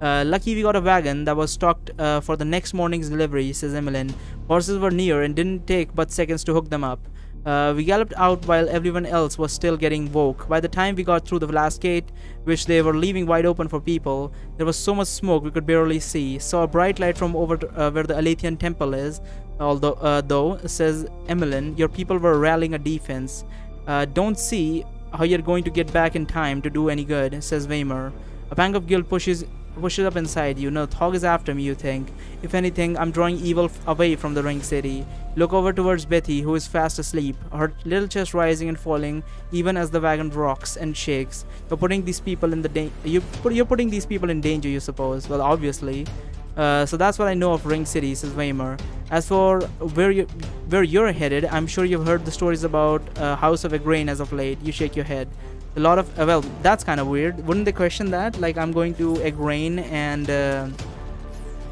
Lucky we got a wagon that was stocked for the next morning's delivery, says Emmeline. Horses were near and didn't take but seconds to hook them up. We galloped out while everyone else was still getting woke. By the time we got through the last gate, which they were leaving wide open for people, there was so much smoke we could barely see. Saw a bright light from over where the Alathian temple is. Though, says Emmeline, your people were rallying a defense. Don't see how you're going to get back in time to do any good, says Weimer. A pang of guilt pushes up inside you. No, Thog is after me, you think. If anything, I'm drawing evil away from the ring city. Look over towards Betty, who is fast asleep, her little chest rising and falling even as the wagon rocks and shakes. You're putting these people in you're putting these people in danger, you suppose. Well, obviously. So that's what I know of Ring City, says Weimer. As for where you're headed, I'm sure you've heard the stories about House of Igraine as of late. You shake your head. A lot of well, that's kind of weird. Wouldn't they question that? Like, I'm going to Igraine and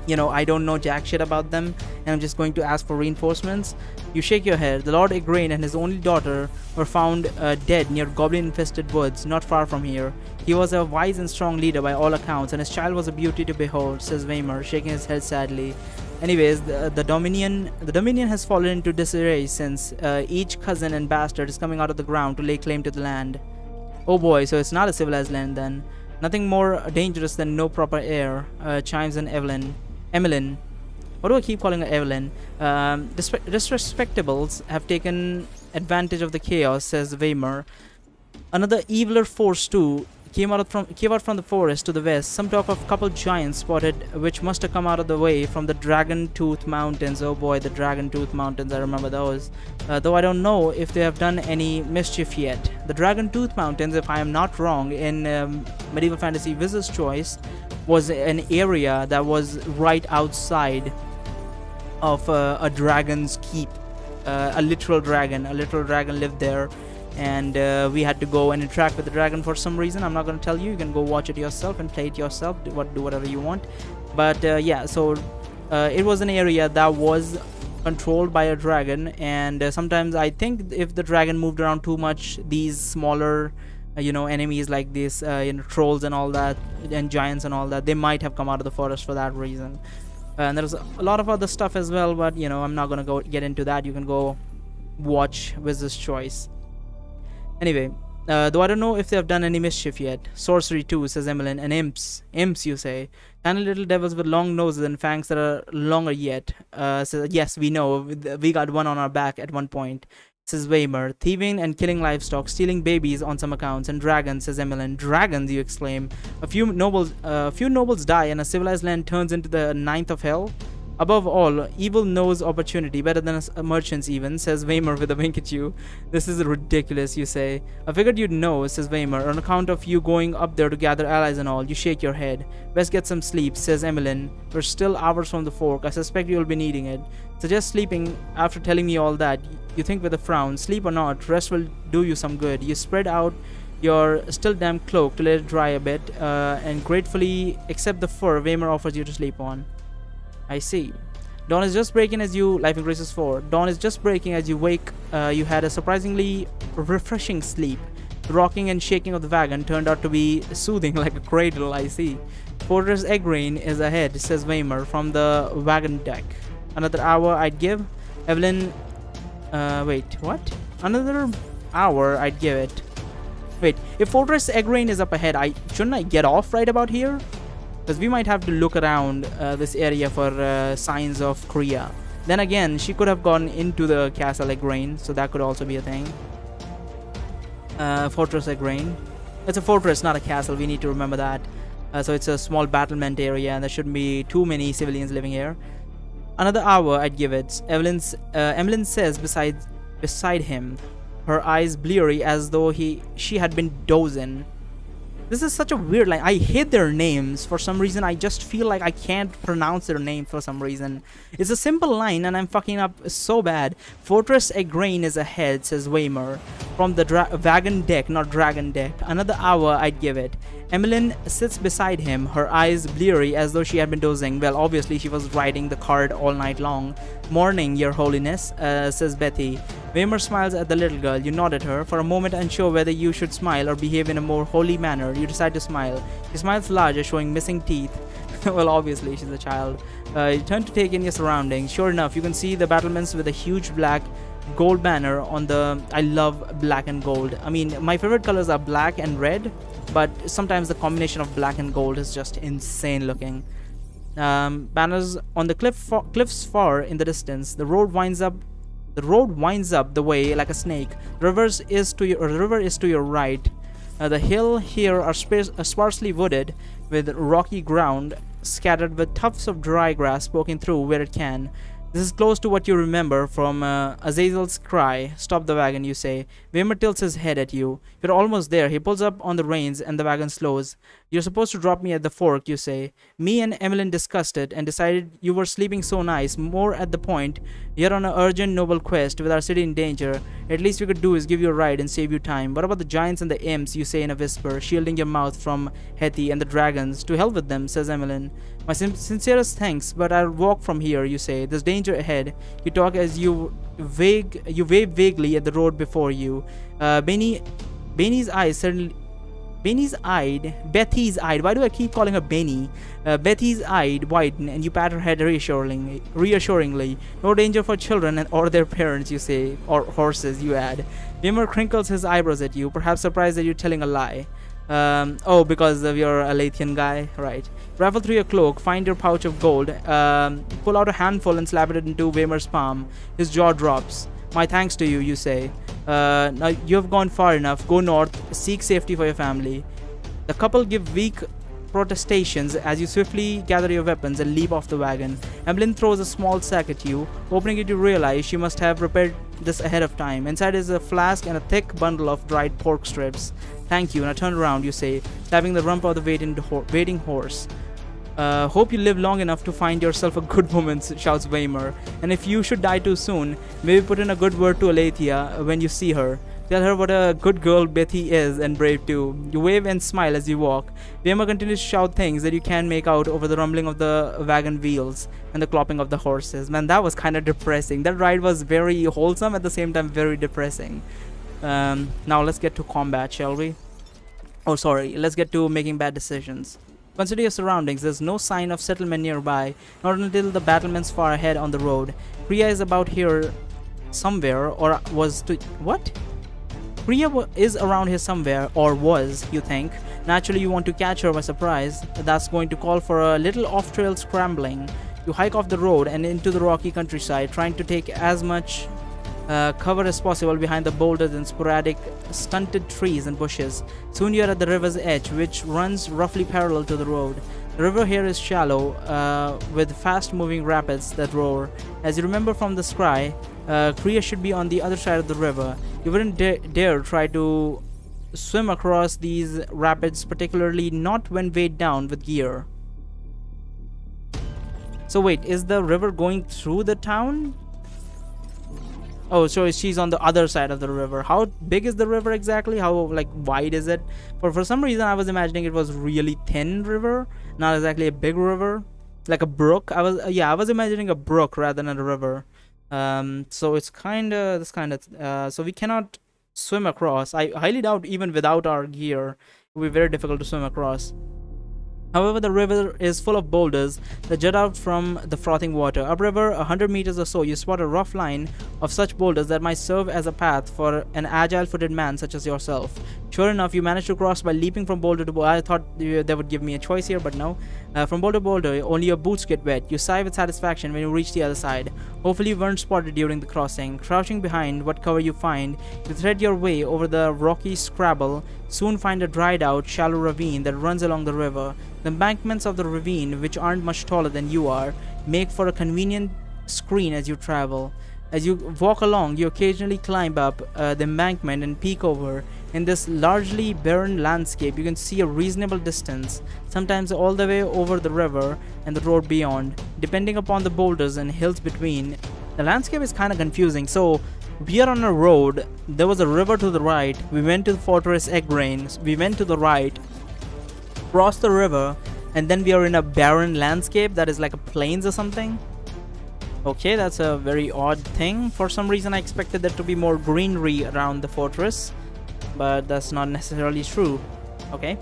you know, I don't know jack shit about them, and I'm just going to ask for reinforcements. You shake your head. The Lord Igraine and his only daughter were found dead near goblin-infested woods, not far from here. He was a wise and strong leader by all accounts, and his child was a beauty to behold, says Weimer, shaking his head sadly. Anyways, the Dominion has fallen into disarray since each cousin and bastard is coming out of the ground to lay claim to the land. Oh boy, so it's not a civilized land then. Nothing more dangerous than no proper air, chimes in Emmeline. Why do I keep calling her Evelyn? Disrespectables have taken advantage of the chaos, says Weimer. Another eviler force too came out from the forest to the west. Some talk of a couple giants spotted, which must have come out of the way from the Dragon Tooth Mountains. Oh boy, the Dragon Tooth Mountains, I remember those. Though I don't know if they have done any mischief yet. The Dragon Tooth Mountains, if I am not wrong, in Medieval Fantasy Wizard's Choice, was an area that was right outside of a dragon's keep. A literal dragon lived there, and we had to go and interact with the dragon for some reason. I'm not going to tell you. You can go watch it yourself and play it yourself. Do whatever you want. But yeah, so it was an area that was controlled by a dragon, and sometimes I think if the dragon moved around too much, these smaller you know, enemies like this, you know, trolls and all that, and giants and all that, they might have come out of the forest for that reason. And there's a lot of other stuff as well, but you know, I'm not gonna get into that. You can go watch Wizard's Choice. Anyway, though I don't know if they have done any mischief yet. Sorcery too, says Emmeline. And imps, you say. Tiny little devils with long noses and fangs that are longer yet. So yes, we know, we got one on our back at one point, says Weimer. Thieving and killing livestock, stealing babies on some accounts, and dragons, says Emmeline. Dragons, you exclaim. A few nobles die and a civilized land turns into the ninth of hell. Above all, evil knows opportunity better than merchants even, says Weimer with a wink at you. This is ridiculous, you say. I figured you'd know, says Weimer, on account of you going up there to gather allies and all. You shake your head. Best get some sleep, says Emmeline. We're still hours from the fork. I suspect you'll be needing it. Suggest sleeping after telling me all that. You think with a frown. Sleep or not, rest will do you some good. You spread out your still damp cloak to let it dry a bit, and gratefully accept the fur Weimer offers you to sleep on. I see. Dawn is just breaking as you... Life increases 4. Dawn is just breaking as you wake. You had a surprisingly refreshing sleep. The rocking and shaking of the wagon turned out to be soothing like a cradle, I see. Fortress Igraine is ahead, says Weimer from the wagon deck. Another hour I'd give. Evelyn... wait, what? Another hour I'd give it. Wait, if Fortress Igraine is up ahead, shouldn't I get off right about here? Because we might have to look around this area for signs of Korea. Then again, she could have gone into the castle Igraine, so that could also be a thing. Fortress Igraine. It's a fortress, not a castle. We need to remember that. So it's a small battlement area, and there shouldn't be too many civilians living here. Another hour, I'd give it. Emmeline says beside him, her eyes bleary as though she had been dozing. This is such a weird line. I hate their names for some reason. I just feel like I can't pronounce their name for some reason. It's a simple line and I'm fucking up so bad. Fortress Igraine is ahead, says Weimer. From the wagon deck, not dragon deck. Another hour I'd give it. Emmeline sits beside him, her eyes bleary as though she had been dozing. Well, obviously she was riding the cart all night long. Morning, your holiness, says Betty. Weimer smiles at the little girl. You nod at her. For a moment unsure whether you should smile or behave in a more holy manner, you decide to smile. She smiles larger, showing missing teeth. Well, obviously, she's a child. You turn to take in your surroundings. Sure enough, you can see the battlements with a huge black gold banner on the... I love black and gold. I mean, my favorite colors are black and red, but sometimes the combination of black and gold is just insane looking. Banners on the cliffs far in the distance. The road winds up the way like a snake. The river is to your right. The hill here are sparsely wooded with rocky ground scattered with tufts of dry grass poking through where it can. This is close to what you remember from Azazel's cry. Stop the wagon, you say. Weimer tilts his head at you. You're almost there. He pulls up on the reins and the wagon slows. You're supposed to drop me at the fork, you say. Me and Emmeline discussed it and decided you were sleeping so nice. More at the point, you're on an urgent noble quest with our city in danger. At least we could do is give you a ride and save you time. What about the giants and the imps, you say in a whisper, shielding your mouth from Hetty and the dragons? To hell with them, says Emmeline. My sincerest thanks, but I'll walk from here, you say. There's danger ahead. You talk as you wave vaguely at the road before you. Betty's eyed. Why do I keep calling her Benny? Betty's eyed widen and you pat her head reassuringly. No danger for children or their parents, you say. Or horses, you add. Weimer crinkles his eyebrows at you, perhaps surprised that you're telling a lie. Oh, because of your Alathian guy, right? Rifle through your cloak, find your pouch of gold, pull out a handful and slap it into Weimer's palm. His jaw drops. My thanks to you, you say. Now you have gone far enough. Go north, seek safety for your family. The couple give weak protestations as you swiftly gather your weapons and leap off the wagon. Emmeline throws a small sack at you, opening it to realize she must have prepared this ahead of time. Inside is a flask and a thick bundle of dried pork strips. Thank you. Now turn around, you say, slapping the rump of the waiting horse. Hope you live long enough to find yourself a good woman, shouts Weimer. And if you should die too soon, maybe put in a good word to Alethea when you see her. Tell her what a good girl Betty is, and brave too. You wave and smile as you walk. Weimer continues to shout things that you can't make out over the rumbling of the wagon wheels and the clopping of the horses. Man, that was kind of depressing. That ride was very wholesome, at the same time very depressing. Now let's get to combat, shall we? Oh, sorry. Let's get to making bad decisions. Consider your surroundings. There's no sign of settlement nearby, not until the battlements far ahead on the road. Priya is about here somewhere, or was to... What? Priya is around here somewhere, or was, you think. Naturally, you want to catch her by surprise. That's going to call for a little off-trail scrambling. You hike off the road and into the rocky countryside, trying to take as much cover as possible behind the boulders and sporadic stunted trees and bushes. Soon you are at the river's edge, which runs roughly parallel to the road. The river here is shallow, with fast-moving rapids that roar. As you remember from the scry, Kriya should be on the other side of the river. You wouldn't dare try to swim across these rapids, particularly not when weighed down with gear. So wait, is the river going through the town? Oh, so she's on the other side of the river. How big is the river exactly? How like wide is it? For some reason I was imagining it was really thin river, not exactly a big river, like a brook. I was imagining a brook rather than a river. So it's so we cannot swim across. I highly doubt even without our gear it will be very difficult to swim across. However, the river is full of boulders that jut out from the frothing water. Upriver, 100 meters or so, you spot a rough line of such boulders that might serve as a path for an agile-footed man such as yourself. Sure enough, you manage to cross by leaping from boulder to boulder. I thought they would give me a choice here, but no. From boulder to boulder, only your boots get wet. You sigh with satisfaction when you reach the other side. Hopefully you weren't spotted during the crossing. Crouching behind what cover you find, you thread your way over the rocky scrabble, soon find a dried-out, shallow ravine that runs along the river. The embankments of the ravine, which aren't much taller than you are, make for a convenient screen as you travel. As you walk along, you occasionally climb up the embankment and peek over. In this largely barren landscape, you can see a reasonable distance, sometimes all the way over the river and the road beyond, depending upon the boulders and hills between. The landscape is kind of confusing. So we are on a road, there was a river to the right, we went to the fortress Eggrain, we went to the right, crossed the river, and then we are in a barren landscape that is like a plains or something. Okay, that's a very odd thing. For some reason I expected there to be more greenery around the fortress, but that's not necessarily true. Okay,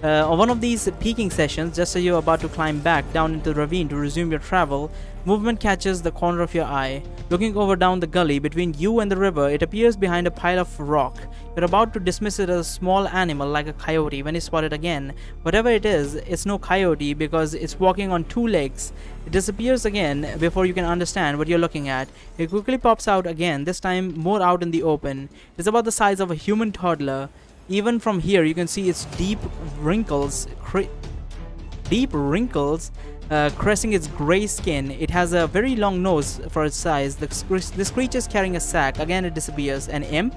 On one of these peaking sessions, just as you're about to climb back down into the ravine to resume your travel, movement catches the corner of your eye. Looking over down the gully between you and the river, it appears behind a pile of rock. You're about to dismiss it as a small animal like a coyote when you spot it again. Whatever it is, it's no coyote because it's walking on two legs. It disappears again before you can understand what you're looking at. It quickly pops out again, this time more out in the open. It's about the size of a human toddler. Even from here, you can see its deep wrinkles caressing its gray skin. It has a very long nose for its size. This creature is carrying a sack. Again, it disappears. An imp?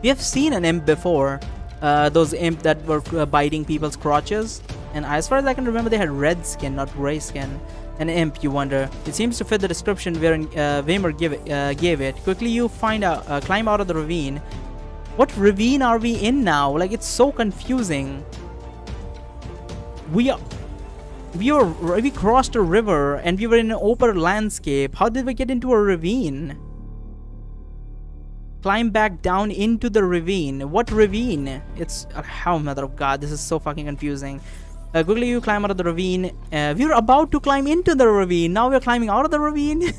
We have seen an imp before. Those imp that were biting people's crotches. And as far as I can remember, they had red skin, not gray skin. An imp, you wonder. It seems to fit the description wherein Weimer gave it. Quickly, you climb out of the ravine. What ravine are we in now? Like, it's so confusing. We crossed a river and we were in an open landscape. How did we get into a ravine? Climb back down into the ravine. What ravine? It's how, mother of God, this is so fucking confusing. Quickly you climb out of the ravine. We were about to climb into the ravine. Now we're climbing out of the ravine.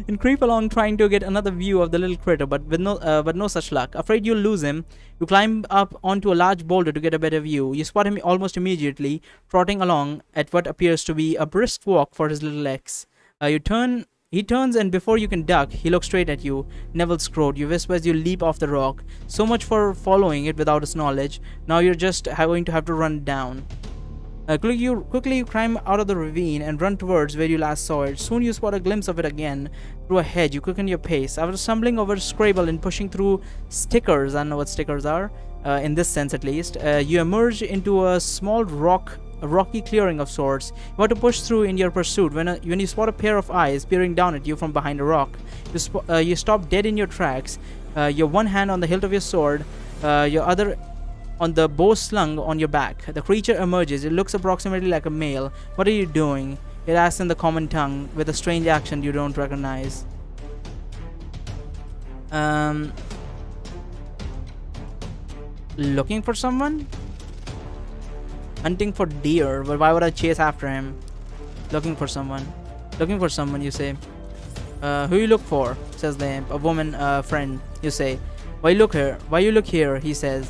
And creep along trying to get another view of the little critter, but no such luck. Afraid you'll lose him, you climb up onto a large boulder to get a better view. You spot him almost immediately, trotting along at what appears to be a brisk walk for his little legs. He turns, and before you can duck, he looks straight at you. Neville Scroat, you whisper as you leap off the rock. So much for following it without its knowledge. Now you're just going to have to run down. Quickly you climb out of the ravine and run towards where you last saw it. Soon you spot a glimpse of it again through a hedge. You quicken your pace. After stumbling over Scrabble and pushing through stickers, I don't know what stickers are, in this sense at least, you emerge into a small rocky clearing of sorts. You want to push through in your pursuit when you spot a pair of eyes peering down at you from behind a rock. You stop dead in your tracks, your one hand on the hilt of your sword, your other on the bow slung on your back. The creature emerges. It looks approximately like a male. What are you doing? It asks in the common tongue with a strange accent you don't recognize. Looking for someone? Hunting for deer, but why would I chase after him? Looking for someone. Looking for someone, you say. Who you look for? Says the imp. A woman, friend, you say. Why you look here? He says.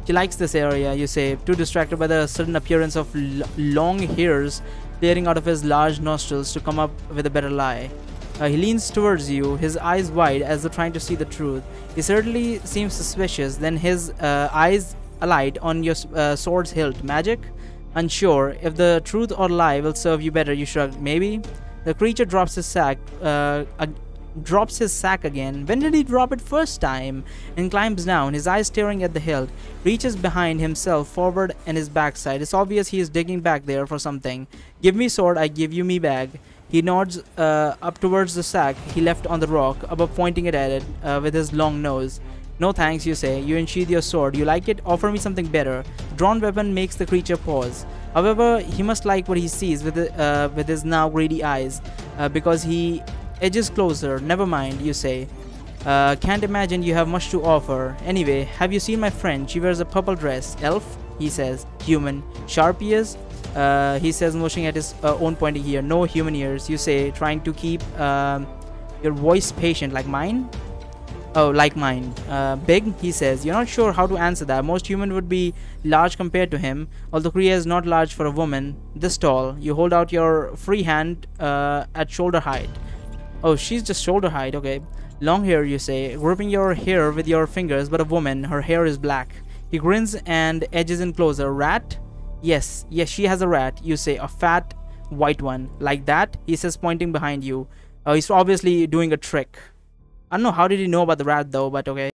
She likes this area, you say, too distracted by the sudden appearance of long hairs flaring out of his large nostrils to come up with a better lie. He leans towards you, his eyes wide as though trying to see the truth. He certainly seems suspicious, then his eyes alight on your sword's hilt. Magic? Unsure. If the truth or lie will serve you better, you shrug. Maybe? The creature drops his sack again. When did he drop it first time? And climbs down, his eyes staring at the hilt, reaches behind himself forward and his backside. It's obvious he is digging back there for something. Give me sword, I give you me bag. He nods up towards the sack he left on the rock, above pointing it at it with his long nose. No thanks, you say. You unsheath your sword. You like it? Offer me something better. Drawn weapon makes the creature pause. However, he must like what he sees with his now greedy eyes, because he edges closer. Never mind, you say. Can't imagine you have much to offer. Anyway, have you seen my friend? She wears a purple dress. Elf? He says. Human. Sharp ears? He says, motioning at his own pointing ear. No human ears, you say, trying to keep your voice patient. Like mine? Oh, like mine. Big? He says. You're not sure how to answer that. Most human would be large compared to him, although Kriya is not large for a woman. This tall. You hold out your free hand at shoulder height. Oh, she's just shoulder height, okay. Long hair, you say, gripping your hair with your fingers, but a woman. Her hair is black. He grins and edges in closer. Rat? Yes, she has a rat, you say. A fat, white one. Like that? He says, pointing behind you. He's obviously doing a trick. I don't know how did he know about the rat though, but okay.